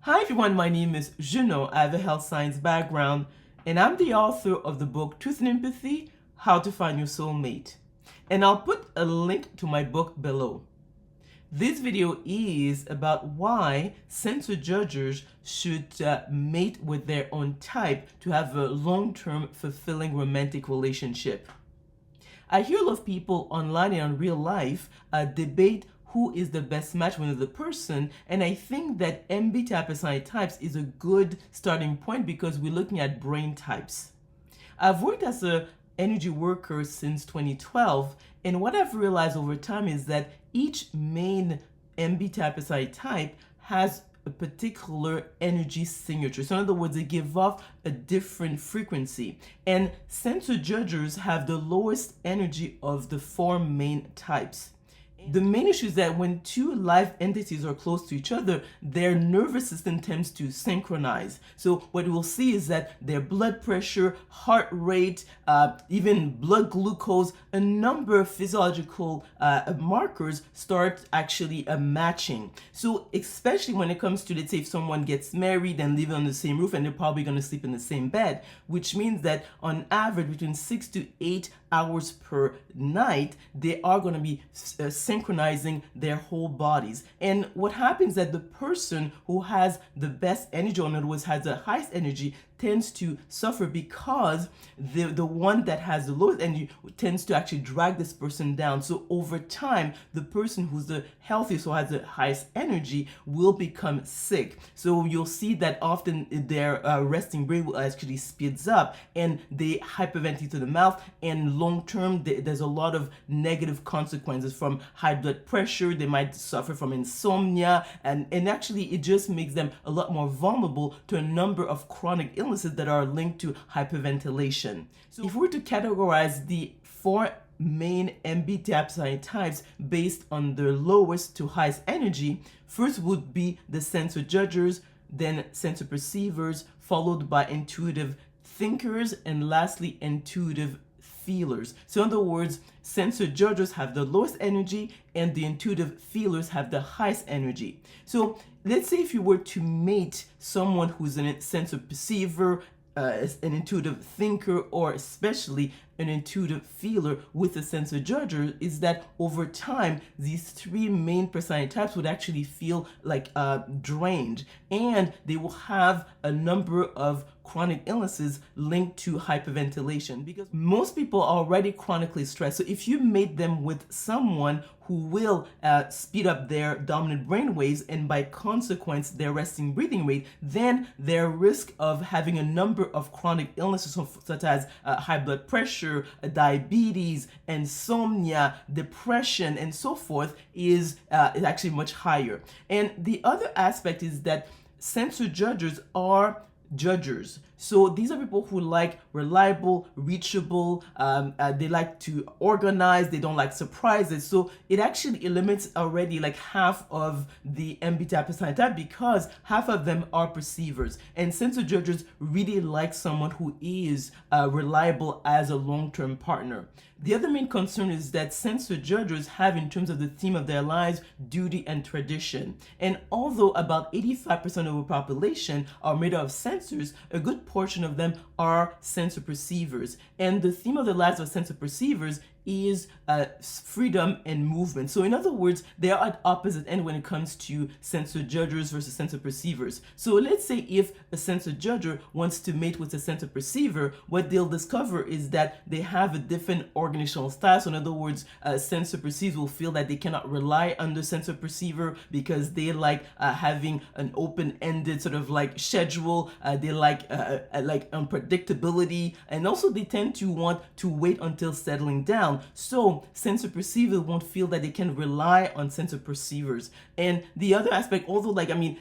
Hi everyone, my name is Junon. I have a health science background and I'm the author of the book Truth and Empathy, How to Find Your Soulmate. And I'll put a link to my book below. This video is about why sensor judges should mate with their own type to have a long-term fulfilling romantic relationship. I hear a lot of people online and in real life debate who is the best match with the person, and I think that MBTI personality types is a good starting point because we're looking at brain types. I've worked as an energy worker since 2012, and what I've realized over time is that each main MBTI personality type has a particular energy signature. So in other words, they give off a different frequency. And sensor judges have the lowest energy of the four main types. The main issue is that when two live entities are close to each other, their nervous system tends to synchronize. So what we'll see is that their blood pressure, heart rate, even blood glucose, a number of physiological markers start actually matching. So especially when it comes to, let's say, if someone gets married and living on the same roof and they're probably going to sleep in the same bed, which means that on average between 6 to 8 hours per night, they are going to be synchronizing their whole bodies. And what happens is that the person who has the best energy, or in other words, has the highest energy, tends to suffer because the one that has the lowest energy tends to actually drag this person down. So over time, the person who's the healthiest or has the highest energy will become sick. So you'll see that often their resting brain will actually speeds up and they hyperventilate to the mouth, and long term there's a lot of negative consequences from high blood pressure. They might suffer from insomnia, and actually it just makes them a lot more vulnerable to a number of chronic illnesses that are linked to hyperventilation. So if we were to categorize the four main MBTI personality types based on their lowest to highest energy, first would be the sensor judgers, then sensor perceivers, followed by intuitive thinkers, and lastly intuitive feelers. So in other words, sensor judgers have the lowest energy and the intuitive feelers have the highest energy. So let's say if you were to mate someone who's a sensor perceiver, an intuitive thinker, or especially an intuitive feeler with a sensor judger, is that over time these three main personality types would actually feel like drained, and they will have a number of chronic illnesses linked to hyperventilation, because most people are already chronically stressed. So if you mate them with someone who will speed up their dominant brain waves and by consequence their resting breathing rate, then their risk of having a number of chronic illnesses such as high blood pressure, diabetes, insomnia, depression, and so forth is actually much higher. And the other aspect is that sensor judgers are judgers. So these are people who like reliable, reachable, they like to organize, they don't like surprises. So it actually eliminates already like half of the MBTI personality type, because half of them are perceivers. And sensor judgers really like someone who is reliable as a long-term partner. The other main concern is that sensor judgers have, in terms of the theme of their lives, duty and tradition. And although about 85% of the population are made up of sensors, a good portion of them are sensor perceivers. And the theme of the lives of sensor perceivers is freedom and movement. So in other words, they are at opposite end when it comes to sensor judgers versus sensor perceivers. So let's say if a sensor judger wants to mate with a sensor perceiver, what they'll discover is that they have a different organizational style. So in other words, sensor perceivers will feel that they cannot rely on the sensor perceiver because they like having an open-ended sort of like schedule. They like unpredictability, and also they tend to want to wait until settling down. So sensor perceivers won't feel that they can rely on sensor perceivers. And the other aspect, although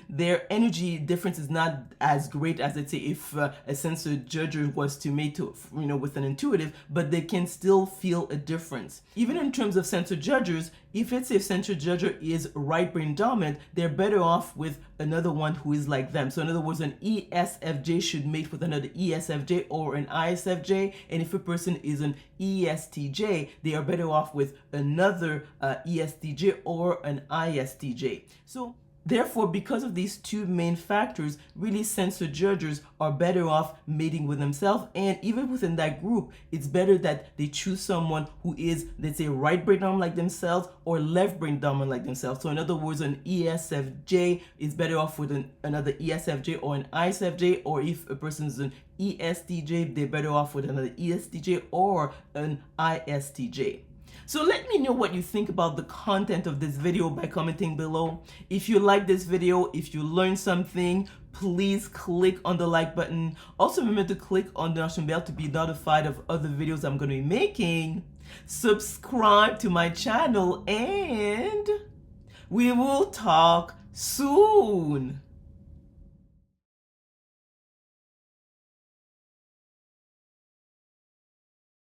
their energy difference is not as great as, let's say, if a sensor judger was to mate with an intuitive, but they can still feel a difference. Even in terms of sensor judgers, if let's say a sensor judger is right brain dominant, they're better off with another one who is like them. So in other words, an ESFJ should mate with another ESFJ or an ISFJ, and if a person is an ESTJ, they are better off with another ESTJ or an ISTJ. So Therefore, because of these two main factors, really sensor judges are better off mating with themselves. And even within that group, it's better that they choose someone who is, let's say, right brain dominant like themselves or left brain dominant like themselves. So in other words, an ESFJ is better off with another ESFJ or an ISFJ, or if a person is an ESTJ, they're better off with another ESTJ or an ISTJ. So let me know what you think about the content of this video by commenting below. If you like this video, if you learned something, please click on the like button. Also remember to click on the notification bell to be notified of other videos I'm going to be making. Subscribe to my channel and we will talk soon.